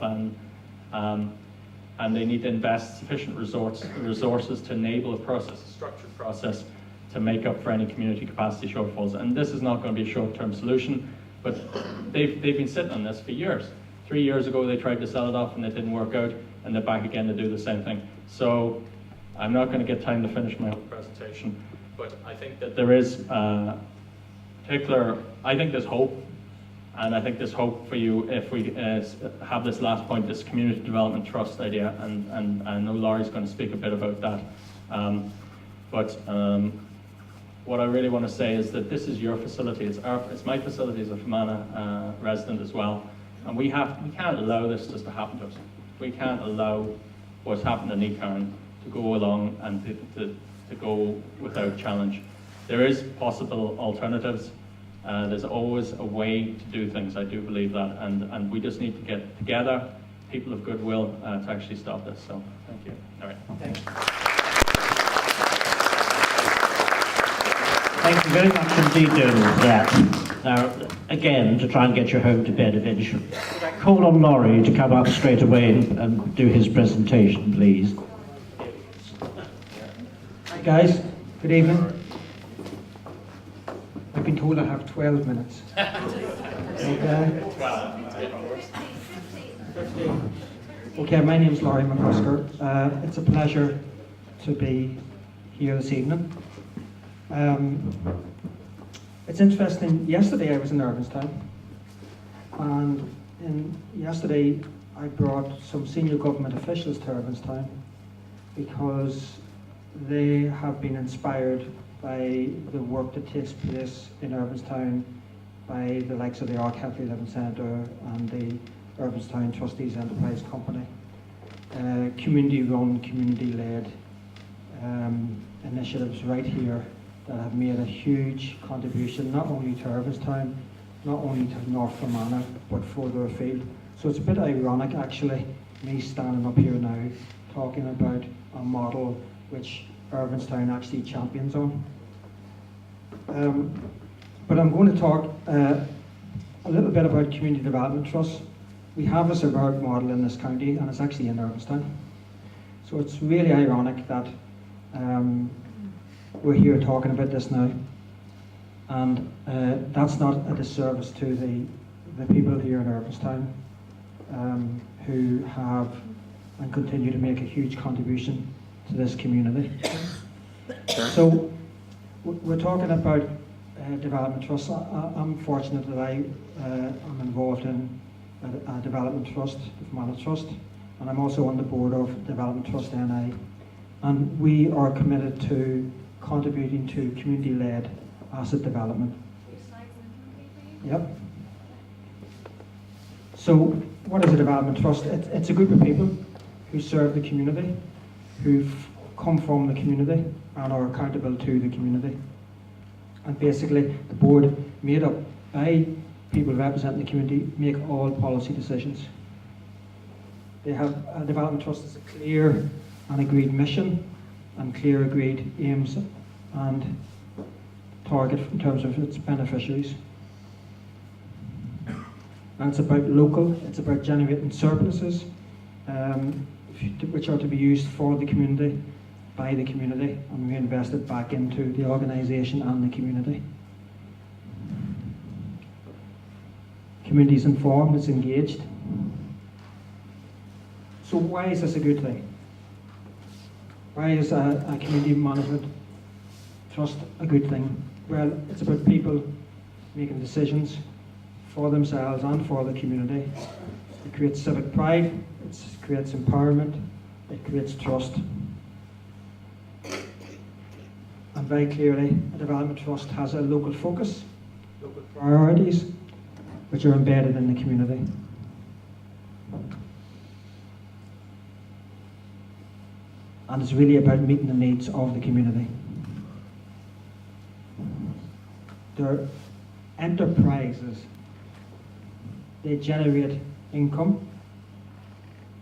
plan, and they need to invest sufficient resources to enable a structured process to make up for any community capacity shortfalls. And this is not going to be a short-term solution, but they've been sitting on this for years. 3 years ago they tried to sell it off and it didn't work out, and they're back again to do the same thing. So I'm not going to get time to finish my whole presentation, but I think that there is I think there's hope, and I think there's hope for you if we have this last point, this community development trust idea, and I know Laurie's going to speak a bit about that. What I really want to say is that this is your facility, it's my facility as a Fermanagh resident as well, and we can't allow this just to happen to us. We can't allow what's happened in Necarne to go along and to go without challenge. There is possible alternatives. There's always a way to do things, I do believe that, and we just need to get together, people of goodwill, to actually stop this. So, thank you. All right. Thank you. Thank you very much indeed, Donald, for that. Now, again, to try and get you home to bed eventually, could I call on Laurie to come up straight away and do his presentation, please? Hi guys, good evening. I've been told I have 12 minutes. Okay. Okay, my name's Laurie McCusker. It's a pleasure to be here this evening. It's interesting, yesterday I was in Irvinstown, and yesterday I brought some senior government officials to Irvinstown because they have been inspired by the work that takes place in Irvinstown by the likes of the Ardcapillary Living Centre and the Irvinstown Trustees Enterprise Company. Community-run, community-led initiatives right here that have made a huge contribution not only to Irvinstown, not only to North Fermanagh, but further afield. So it's a bit ironic actually, me standing up here now talking about a model which Irvinstown actually champions on. But I'm going to talk a little bit about community development trusts. We have a superb model in this county, and it's actually in Irvinstown. So it's really ironic that we're here talking about this now, and that's not a disservice to the people here in Irvinstown who have and continue to make a huge contribution to this community. So we're talking about development trusts. I'm fortunate that I am involved in a development trust, the Fermanagh Trust, and I'm also on the board of Development Trust NI, and we are committed to contributing to community-led asset development. Yep. So what is a development trust? It's a group of people who serve the community, who've come from the community and are accountable to the community. And basically the board, made up by people representing the community, make all policy decisions. They have a development trust as a clear and agreed mission and clear agreed aims and target in terms of its beneficiaries. And it's about local, it's about generating surpluses which are to be used for the community, by the community, and reinvested back into the organisation and the community. Community is informed, it's engaged. So why is this a good thing? Why is a community management trust a good thing? Well, it's about people making decisions for themselves and for the community. It creates civic pride, it creates empowerment, it creates trust. And very clearly, a development trust has a local focus, local priorities, which are embedded in the community. And it's really about meeting the needs of the community. They're enterprises. They generate income,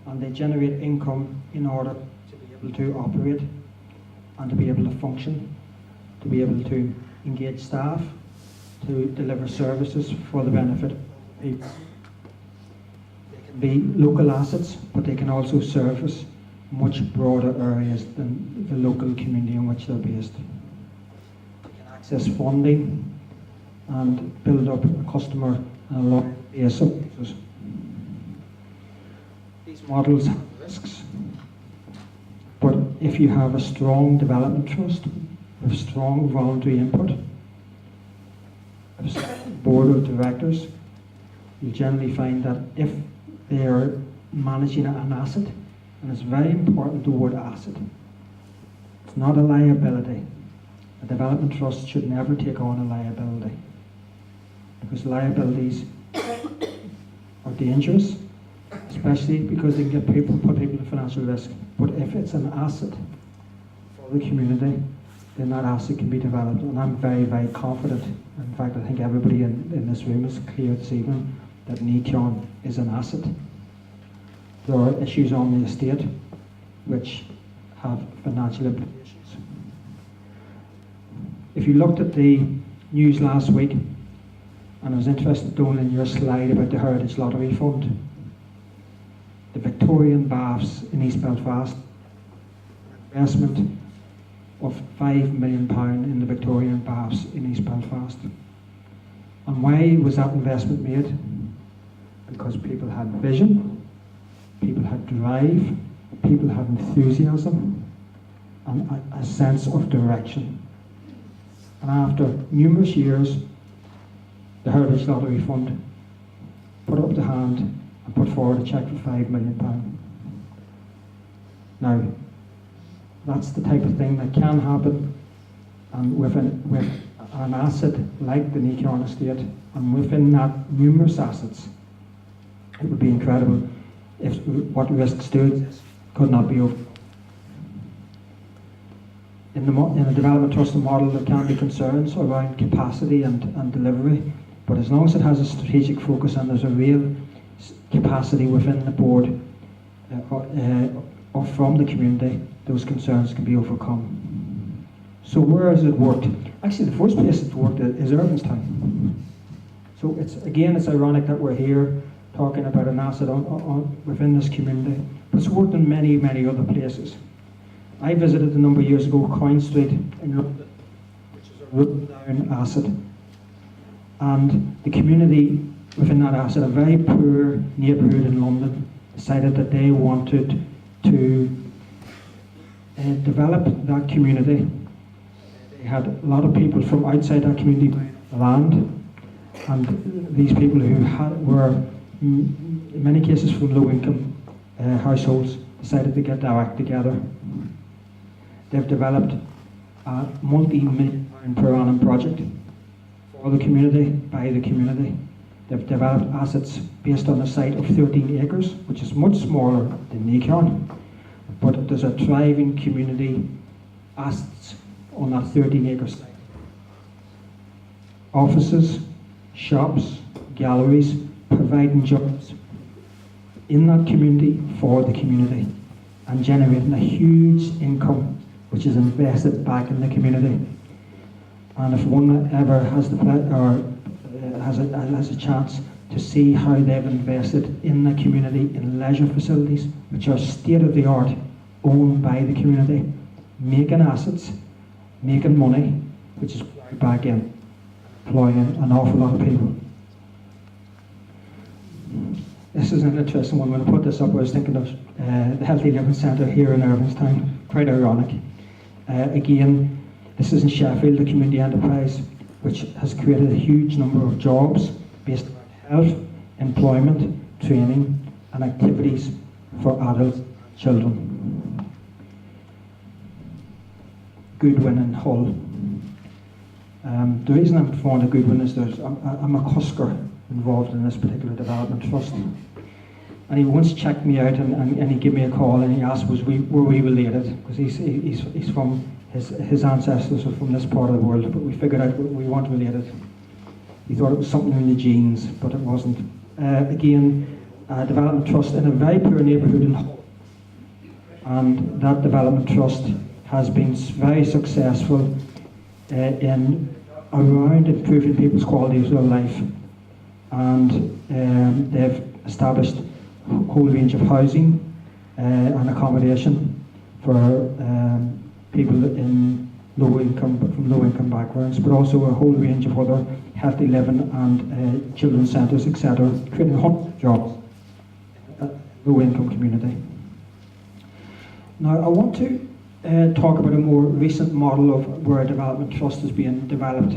and they generate income in order to be able to operate and to be able to function, to be able to engage staff, to deliver services for the benefit of people. They can be local assets, but they can also service much broader areas than the local community in which they're based. They can access funding and build up a customer and a loyal base of users. These models have risks, but if you have a strong development trust with strong voluntary input, a strong board of directors, you generally find that if they are managing an asset, and it's very important, the word asset, it's not a liability. A development trust should never take on a liability, because liabilities are dangerous, especially because they can put people in financial risk. But if it's an asset for the community, then that asset can be developed. And I'm very, very confident. In fact, I think everybody in this room is clear this evening that Necarne is an asset. There are issues on the estate which have financial implications. If you looked at the news last week, and I was interested, Donal, in your slide about the Heritage Lottery Fund, the Victorian Baths in East Belfast, investment of £5 million in the Victorian Baths in East Belfast. And why was that investment made? Because people had vision, people had drive, people had enthusiasm, and a sense of direction. And after numerous years, the Heritage Lottery Fund put up the hand and put forward a cheque for £5 million. Now, that's the type of thing that can happen, and with an asset like the Necarne estate, and within that numerous assets, it would be incredible if what risks do exist could not be overcome. In a development trust model, there can be concerns around capacity and delivery, but as long as it has a strategic focus and there's a real capacity within the board or from the community, those concerns can be overcome. So where has it worked? Actually, the first place it's worked is Irvinstown. So it's ironic that we're here talking about an asset within this community, but it's worked in many, many other places. I visited a number of years ago Coin Street in London, which is a run-down asset. And the community within that asset, a very poor neighbourhood in London, decided that they wanted to develop that community. They had a lot of people from outside that community buying land, and these people who were, in many cases, from low-income households, decided to get their act together. They've developed a multi-million-pound per annum project for the community, by the community. They've developed assets based on a site of 13 acres, which is much smaller than Necarne, but there's a thriving community assets on that 13-acre site. Offices, shops, galleries, providing jobs in that community for the community, and generating a huge income which is invested back in the community. And if one ever has has a chance to see how they've invested in the community in leisure facilities, which are state-of-the-art, owned by the community, making assets, making money, which is back in, employing an awful lot of people. This is an interesting one. When I put this up, I was thinking of the Healthy Living Centre here in Irvinstown. Quite ironic. Again, this is in Sheffield, the community enterprise, which has created a huge number of jobs based on health, employment, training, and activities for adults and children. Goodwin in Hull. The reason I'm fond of Goodwin is I'm a cusker involved in this particular development trust. And he once checked me out and he gave me a call and he asked were we related, because he's from his ancestors are from this part of the world, but we figured out we weren't related. He thought it was something in the genes, but it wasn't. Again, a development trust in a very poor neighbourhood in Hull, and that development trust has been very successful in around improving people's quality of their life, and they've established whole range of housing and accommodation for people in from low income backgrounds, but also a whole range of other healthy living and children's centres, etc., creating hundreds of jobs in a low income community. Now, I want to talk about a more recent model of where a development trust is being developed.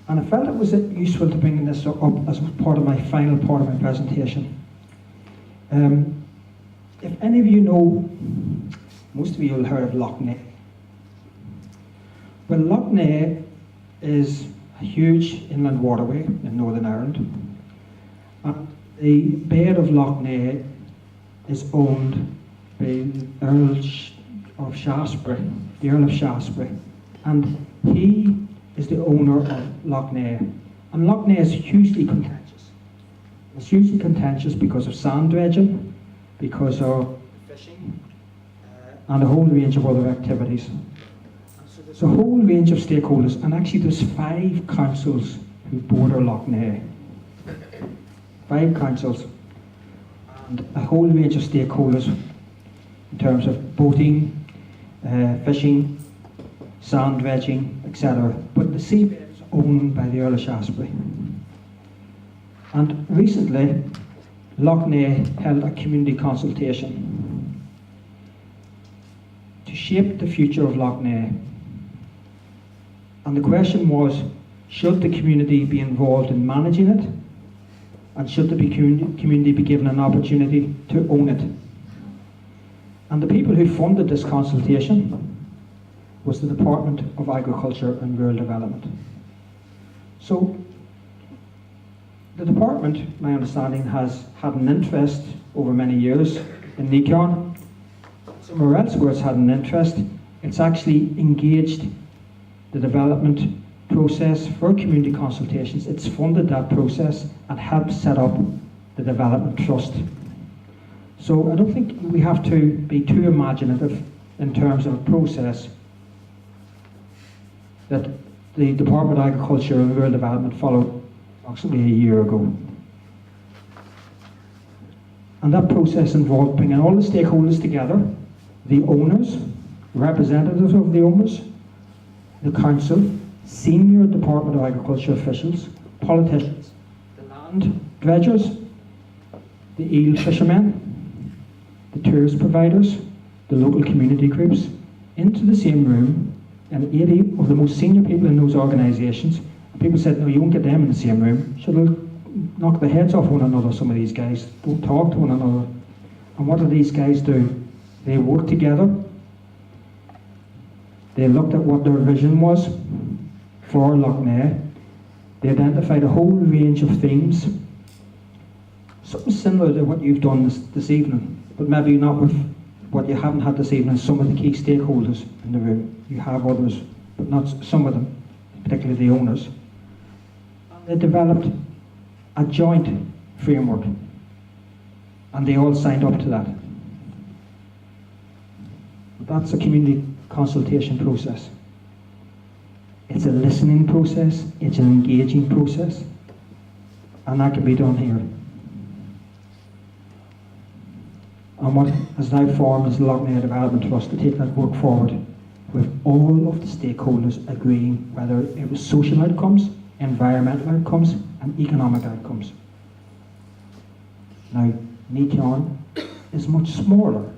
And I felt it was useful to bring this up as part of my final part of my presentation. If any of you know, most of you will have heard of Lough Neagh. Well, Lough Neagh is a huge inland waterway in Northern Ireland. And the bed of Lough Neagh is owned by the Earl of Shaftesbury, the Earl of Shaftesbury. And he is the owner of Lough Neagh. And Lough Neagh is hugely contentious. It's hugely contentious because of sand dredging, because of fishing, and a whole range of other activities. So there's a whole range of stakeholders, and actually there's 5 councils who border Lough Neagh. 5 councils, and a whole range of stakeholders in terms of boating, fishing, sand dredging, etc. But the seabed is owned by the Earl of Shaftesbury. And recently, Lough Neagh held a community consultation to shape the future of Lough Neagh. And the question was, should the community be involved in managing it? And should the community be given an opportunity to own it? And the people who funded this consultation was the Department of Agriculture and Rural Development. So, the department, my understanding, has had an interest over many years in Necarne. Somewhere else where it's had an interest, it's actually engaged the development process for community consultations. It's funded that process and helped set up the development trust. So I don't think we have to be too imaginative in terms of a process that the Department of Agriculture and Rural Development followed approximately a year ago. And that process involved bringing all the stakeholders together, the owners, representatives of the owners, the council, senior Department of Agriculture officials, politicians, the land dredgers, the eel fishermen, the tourist providers, the local community groups, into the same room, and 80 of the most senior people in those organisations. People said, no, you won't get them in the same room. So they'll knock the heads off one another, some of these guys. Don't talk to one another. And what do these guys do? They work together. They looked at what their vision was for Lough Neagh. They identified a whole range of themes. Something similar to what you've done this evening, but maybe not with what you haven't had this evening, some of the key stakeholders in the room. You have others, but not some of them, particularly the owners. They developed a joint framework, and they all signed up to that. That's a community consultation process. It's a listening process, it's an engaging process, and that can be done here. And what has now formed is the Lough Neagh Development Trust to take that work forward with all of the stakeholders agreeing whether it was social outcomes, environmental outcomes, and economic outcomes. Now, Necarne is much smaller